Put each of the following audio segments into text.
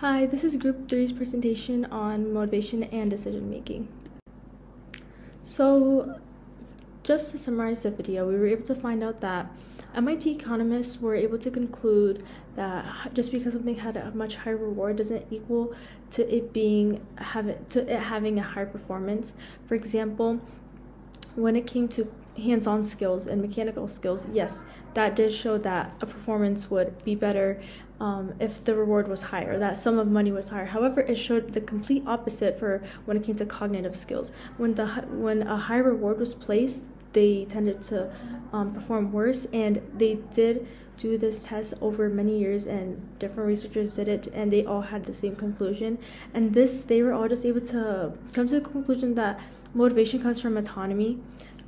Hi, this is Group Three's presentation on motivation and decision making. So, just to summarize the video, we were able to find out that MIT economists were able to conclude that just because something had a much higher reward doesn't equal to it having a higher performance. For example, when it came to hands-on skills and mechanical skills, yes, that did show that a performance would be better if the reward was higher, that sum of money was higher. However, it showed the complete opposite for when it came to cognitive skills. When a high reward was placed, they tended to perform worse, and they did do this test over many years, and different researchers did it, and they all had the same conclusion. And they were all just able to come to the conclusion that motivation comes from autonomy,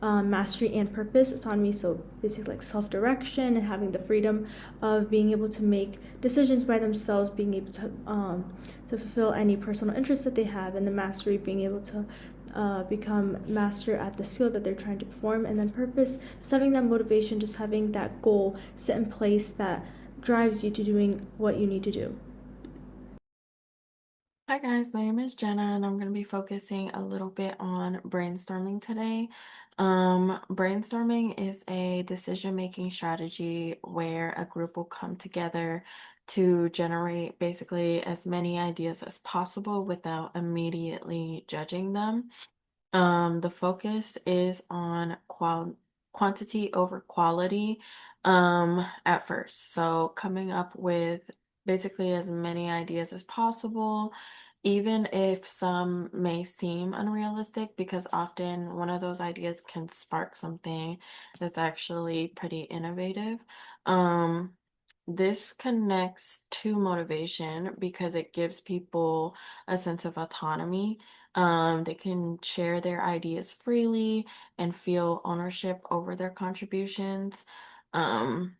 mastery, and purpose. Autonomy, so basically like self-direction and having the freedom of being able to make decisions by themselves, being able to fulfill any personal interests that they have, and the mastery, being able to become master at the skill that they're trying to perform. And then purpose, just having that motivation, just having that goal set in place that drives you to doing what you need to do. Hi guys, my name is Jenna and I'm going to be focusing a little bit on brainstorming today. Brainstorming is a decision-making strategy where a group will come together to generate basically as many ideas as possible without immediately judging them. The focus is on quantity over quality at first. So coming up with basically as many ideas as possible, even if some may seem unrealistic, because often one of those ideas can spark something that's actually pretty innovative. Um, this connects to motivation because it gives people a sense of autonomy. They can share their ideas freely and feel ownership over their contributions. Um,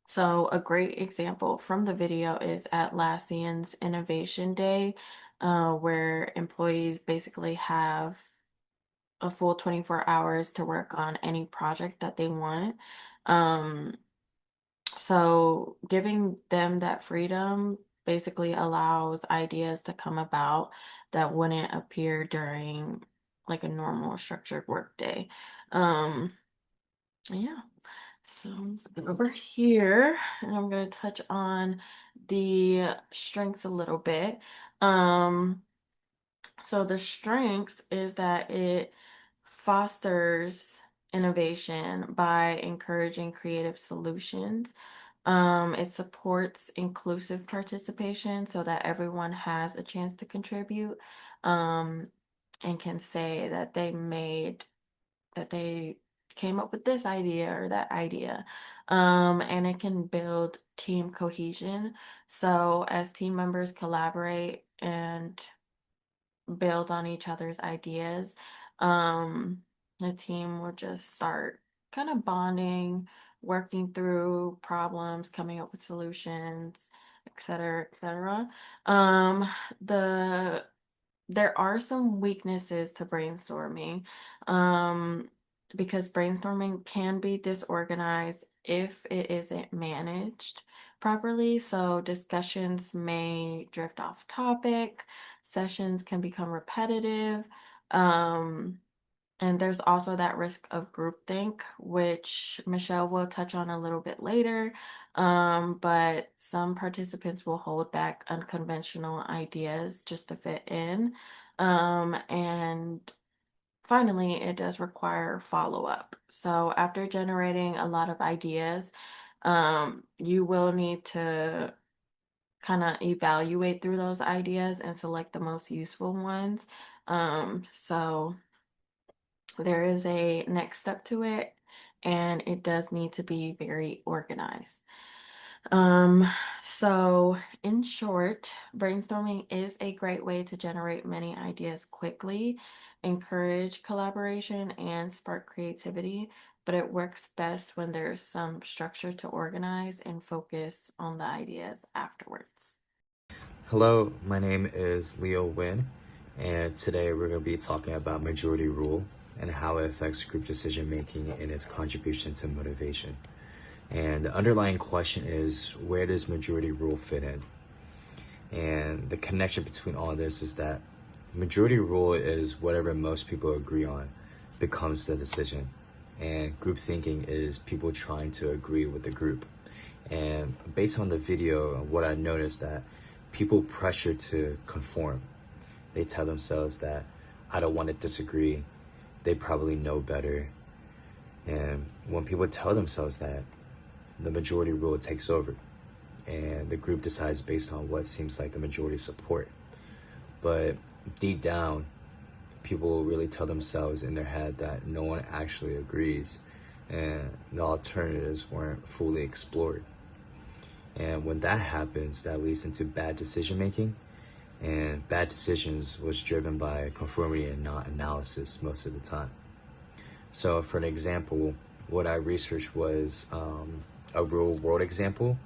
so a great example from the video is Atlassian's Innovation Day, where employees basically have a full 24 hours to work on any project that they want. Um, so giving them that freedom basically allows ideas to come about that wouldn't appear during like a normal structured work day. Um, yeah. So let's get over here and I'm going to touch on the strengths a little bit. Um, so the strengths is that it fosters innovation by encouraging creative solutions. It supports inclusive participation so that everyone has a chance to contribute, um, and can say that they came up with this idea or that idea. And it can build team cohesion. So as team members collaborate and build on each other's ideas, um, the team will just start kind of bonding, working through problems, coming up with solutions, et cetera, et cetera. Um, the there are some weaknesses to brainstorming, um, because brainstorming can be disorganized if it isn't managed properly. So discussions may drift off topic, sessions can become repetitive, um, and there's also that risk of groupthink, which Michelle will touch on a little bit later. But some participants will hold back unconventional ideas just to fit in. And finally, it does require follow-up. So after generating a lot of ideas, you will need to kind of evaluate through those ideas and select the most useful ones. So there is a next step to it, and it does need to be very organized. Um, so in short, brainstorming is a great way to generate many ideas quickly, encourage collaboration, and spark creativity, but it works best when there's some structure to organize and focus on the ideas afterwards. Hello, my name is Leo Wynn, and today we're going to be talking about majority rule and how it affects group decision making and its contribution to motivation. And the underlying question is, where does majority rule fit in? And the connection between all this is that majority rule is whatever most people agree on becomes the decision. And group thinking is people trying to agree with the group. And based on the video, what I noticed that people pressure to conform. They tell themselves that I don't want to disagree. They probably know better. And when people tell themselves that, the majority rule takes over. And the group decides based on what seems like the majority support. But deep down, people really tell themselves in their head that no one actually agrees and the alternatives weren't fully explored. And when that happens, that leads into bad decision making, and bad decisions was driven by conformity and not analysis most of the time. So for an example, what I researched was a real world example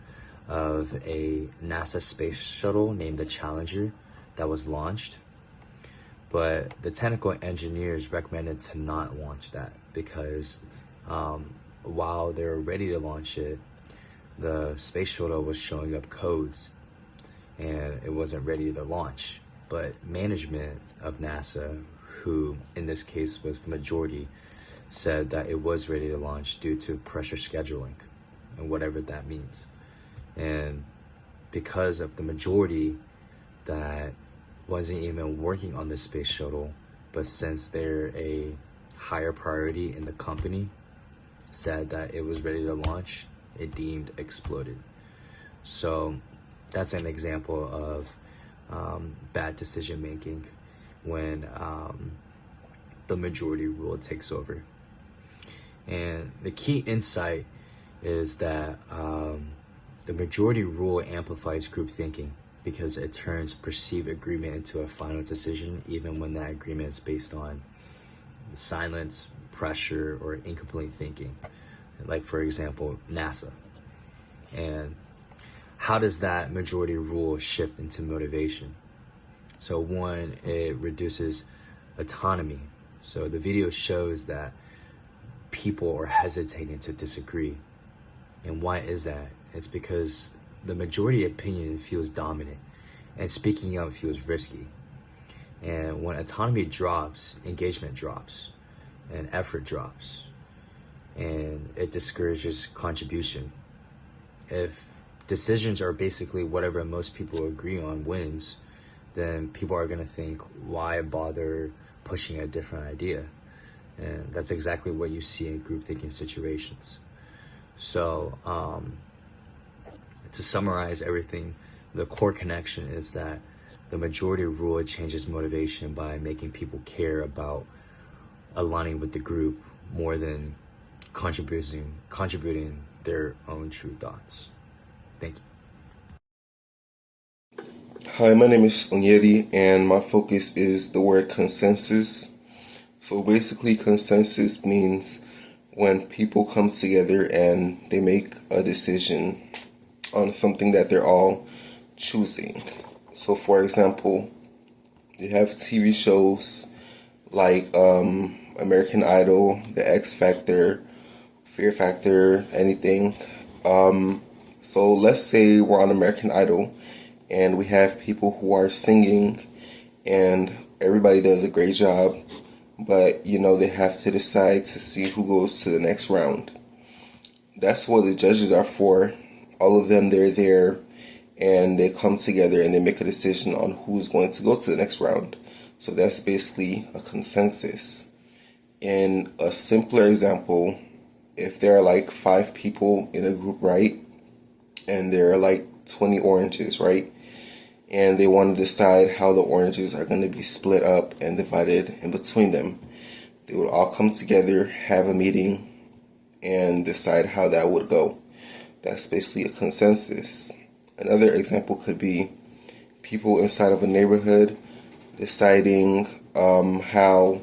of a NASA space shuttle named the Challenger that was launched. But the technical engineers recommended to not launch that because while they were ready to launch it, the space shuttle was showing up codes and it wasn't ready to launch. But management of NASA, who in this case was the majority, said that it was ready to launch due to pressure scheduling and whatever that means. And because of the majority that wasn't even working on the space shuttle, but since they're a higher priority in the company, said that it was ready to launch, it deemed exploded. So that's an example of bad decision making when the majority rule takes over. And the key insight is that the majority rule amplifies group thinking because it turns perceived agreement into a final decision, even when that agreement is based on silence, pressure, or incomplete thinking. Like, for example, NASA. And how does that majority rule shift into motivation? So one, it reduces autonomy. So the video shows that people are hesitating to disagree. And why is that? It's because the majority opinion feels dominant and speaking up feels risky. And when autonomy drops, engagement drops and effort drops, and it discourages contribution. If decisions are basically whatever most people agree on wins, then people are going to think, why bother pushing a different idea? And that's exactly what you see in group thinking situations. So to summarize everything, the core connection is that the majority rule changes motivation by making people care about aligning with the group more than contributing their own true thoughts. Thank you. Hi, my name is Onyedi, and my focus is the word consensus. So basically, consensus means when people come together and they make a decision on something that they're all choosing. So for example, you have TV shows like American Idol, The X Factor, Fear Factor, anything. So let's say we're on American Idol and we have people who are singing and everybody does a great job, but they have to decide to see who goes to the next round. That's what the judges are for. All of them, they're there and they come together and they make a decision on who's going to go to the next round. So that's basically a consensus. In a simpler example, if there are like 5 people in a group, right, and there are like 20 oranges, right, and they want to decide how the oranges are going to be split up and divided in between them, they would all come together, have a meeting, and decide how that would go. That's basically a consensus. Another example could be people inside of a neighborhood deciding how,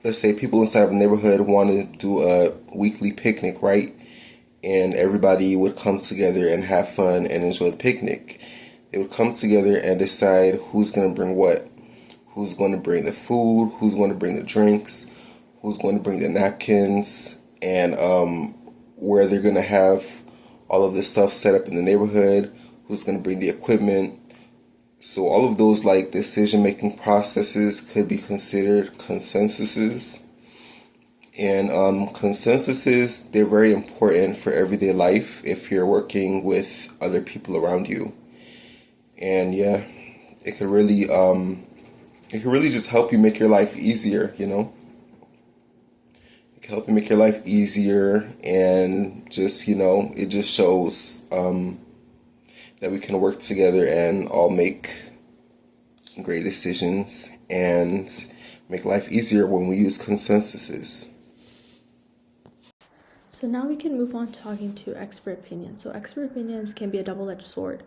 let's say people inside of a neighborhood want to do a weekly picnic, right? And everybody would come together and have fun and enjoy the picnic. They would come together and decide who's going to bring what. Who's going to bring the food, who's going to bring the drinks, who's going to bring the napkins, and where they're going to have all of this stuff set up in the neighborhood, who's going to bring the equipment, So all of those like decision-making processes could be considered consensuses. And consensuses, they're very important for everyday life if you're working with other people around you. And yeah, it could really just help you make your life easier, you know? It can help you make your life easier, and just, it just shows that we can work together and all make great decisions and make life easier when we use consensuses. So now we can move on to talking to expert opinions. So expert opinions can be a double-edged sword.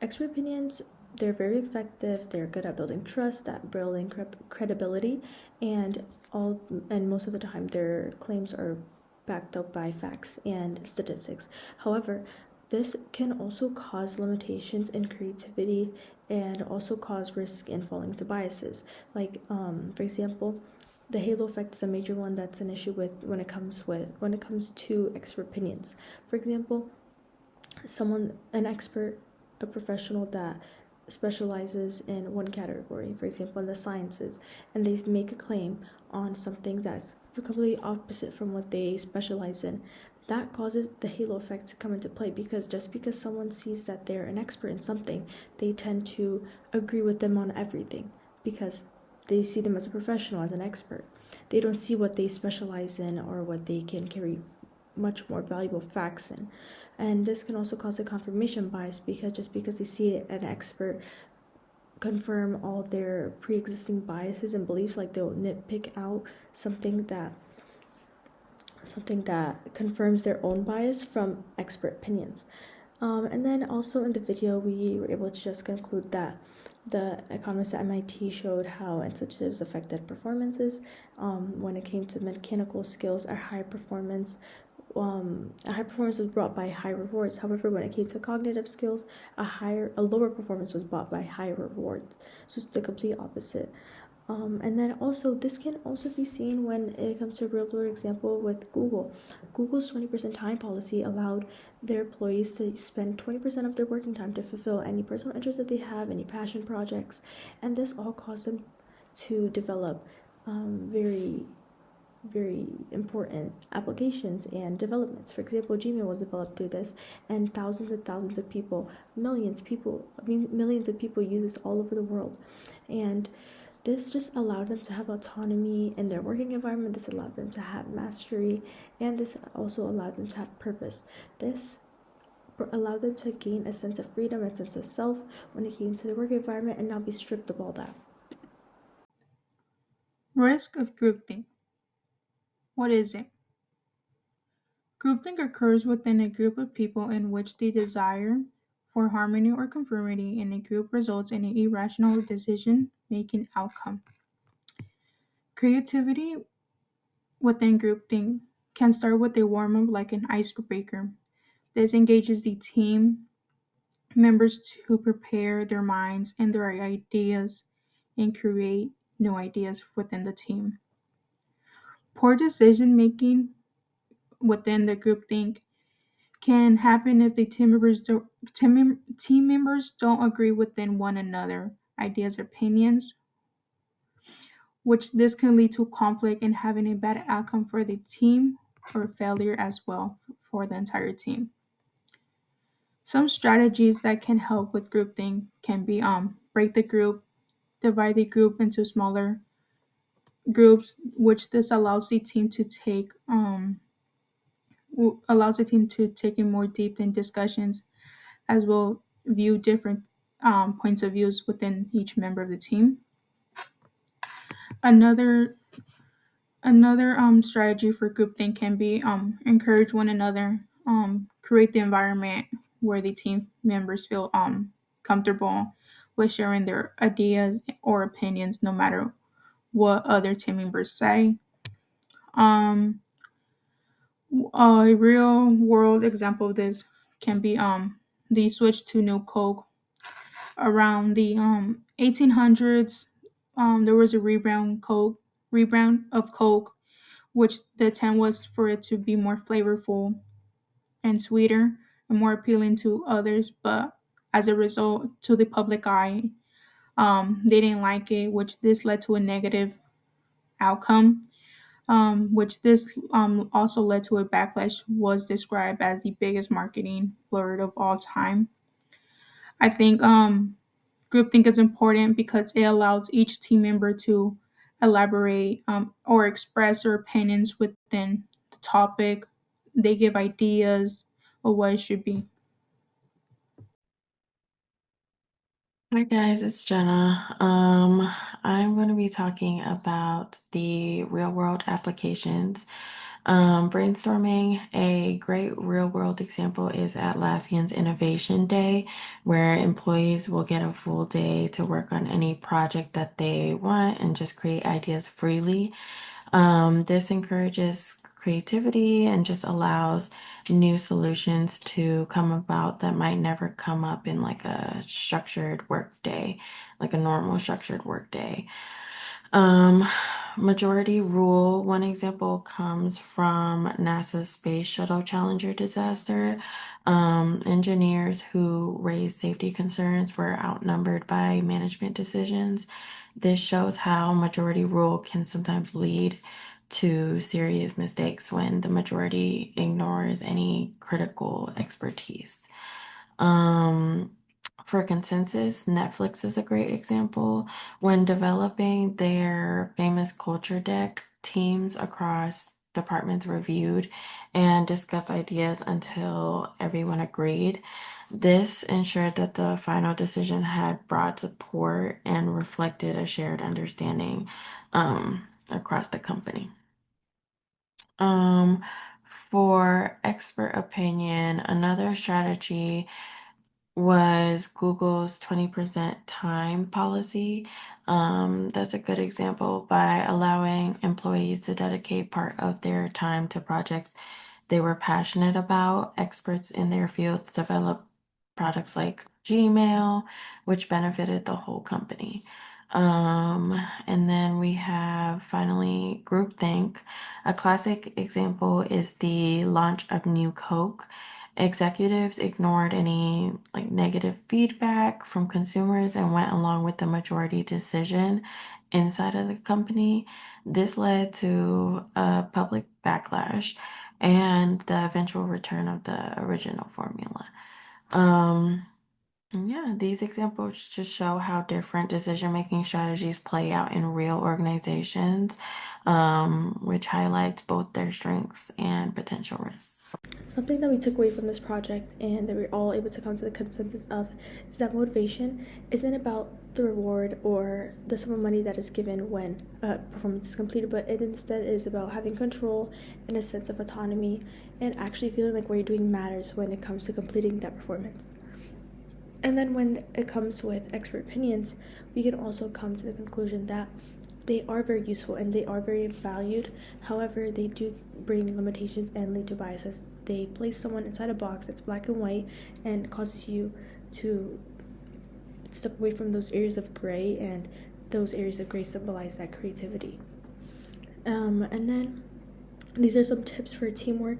Expert opinions, they're very effective. They're good at building trust, at building credibility, and most of the time their claims are backed up by facts and statistics. However, this can also cause limitations in creativity and also cause risk in falling into biases. Like, for example, the halo effect is a major one that's an issue when it comes to expert opinions. For example, an expert, a professional that specializes in one category, for example, in the sciences, and they make a claim on something that's completely opposite from what they specialize in, that causes the halo effect to come into play, because just because someone sees that they're an expert in something, they tend to agree with them on everything because they see them as a professional, as an expert. They don't see what they specialize in or what they can carry much more valuable facts in. And this can also cause a confirmation bias, because just because they see an expert confirm all their pre-existing biases and beliefs, like they'll nitpick out something that confirms their own bias from expert opinions. And then also in the video, we were able to just conclude that the economists at MIT showed how incentives affected performances. When it came to mechanical skills, a high performance was brought by high rewards. However, when it came to cognitive skills, a lower performance was brought by higher rewards. So it's the complete opposite. And then also, this can also be seen when it comes to a real-world example with Google. Google's 20% time policy allowed their employees to spend 20% of their working time to fulfill any personal interest that they have, any passion projects, and this all caused them to develop very, very important applications and developments. For example, Gmail was developed through this, and thousands and thousands of people, millions of people use this all over the world. And this just allowed them to have autonomy in their working environment. This allowed them to have mastery, and this also allowed them to have purpose. This allowed them to gain a sense of freedom, a sense of self when it came to the work environment, and not be stripped of all that. Risk of groupthink. What is it? Groupthink occurs within a group of people in which the desire for harmony or conformity in a group results in an irrational decision-making outcome. Creativity within groupthink can start with a warm-up like an icebreaker. This engages the team members to prepare their minds and their ideas and create new ideas within the team. Poor decision-making within the groupthink can happen if the team members don't agree within one another, ideas, opinions, which this can lead to conflict and having a bad outcome for the team or failure as well for the entire team. Some strategies that can help with groupthink can be break the group, divide the group into smaller groups, which this allows the team to take in more deep in discussions, as well view different points of views within each member of the team. Another strategy for groupthink can be encourage one another, create the environment where the team members feel comfortable with sharing their ideas or opinions, no matter what other team members say. A real world example of this can be the switch to no Coke. Around the 1800s, there was a rebrand of Coke, which the intent was for it to be more flavorful and sweeter and more appealing to others, but as a result, to the public eye, They didn't like it, which this led to a negative outcome, which this also led to a backlash, was described as the biggest marketing blurred of all time. I think groupthink is important because it allows each team member to elaborate or express their opinions within the topic. They give ideas of what it should be. Hi guys, it's Jenna. I'm going to be talking about the real world applications. Brainstorming, a great real world example is Atlassian's Innovation Day, where employees will get a full day to work on any project that they want and just create ideas freely. This encourages creativity and just allows new solutions to come about that might never come up in like a structured work day, like a normal structured work day. Um, Majority rule, one example comes from NASA's Space Shuttle Challenger disaster. Engineers who raised safety concerns were outnumbered by management decisions. This shows how majority rule can sometimes lead to serious mistakes when the majority ignores any critical expertise. Um, for consensus, Netflix is a great example. When developing their famous culture deck, teams across departments reviewed and discussed ideas until everyone agreed. This ensured that the final decision had broad support and reflected a shared understanding across the company. Um, for expert opinion, another strategy was Google's 20% time policy. That's a good example. By allowing employees to dedicate part of their time to projects they were passionate about, experts in their fields developed products like Gmail, which benefited the whole company. And then we have finally groupthink. A classic example is the launch of New Coke. Executives ignored any like negative feedback from consumers and went along with the majority decision inside of the company. This led to a public backlash and the eventual return of the original formula. Um, yeah, these examples just show how different decision-making strategies play out in real organizations, which highlights both their strengths and potential risks. Something that we took away from this project and that we're all able to come to the consensus of is that motivation isn't about the reward or the sum of money that is given when a performance is completed, but it instead is about having control and a sense of autonomy and actually feeling like what you're doing matters when it comes to completing that performance. And then when it comes with expert opinions, we can also come to the conclusion that they are very useful and they are very valued. However, they do bring limitations and lead to biases. They place someone inside a box that's black and white and causes you to step away from those areas of gray, and those areas of gray symbolize that creativity. And then these are some tips for teamwork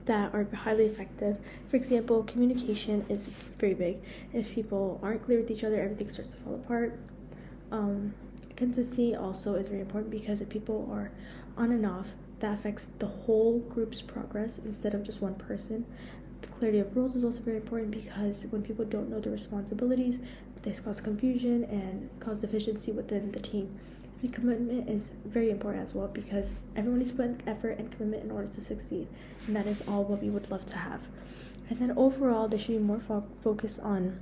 that are highly effective. For example, communication is very big. If people aren't clear with each other, everything starts to fall apart. Consistency also is very important because if people are on and off, that affects the whole group's progress instead of just one person. The clarity of roles is also very important because when people don't know their responsibilities, this causes confusion and cause deficiency within the team. And commitment is very important as well because everyone needs to put effort and commitment in order to succeed, and that is all what we would love to have. And then overall, there should be more focus on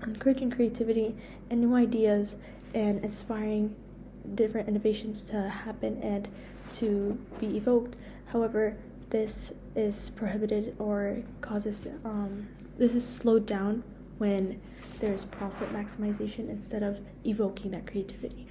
encouraging creativity and new ideas and inspiring different innovations to happen and to be evoked. However, this is prohibited or causes this is slowed down when there's profit maximization instead of evoking that creativity.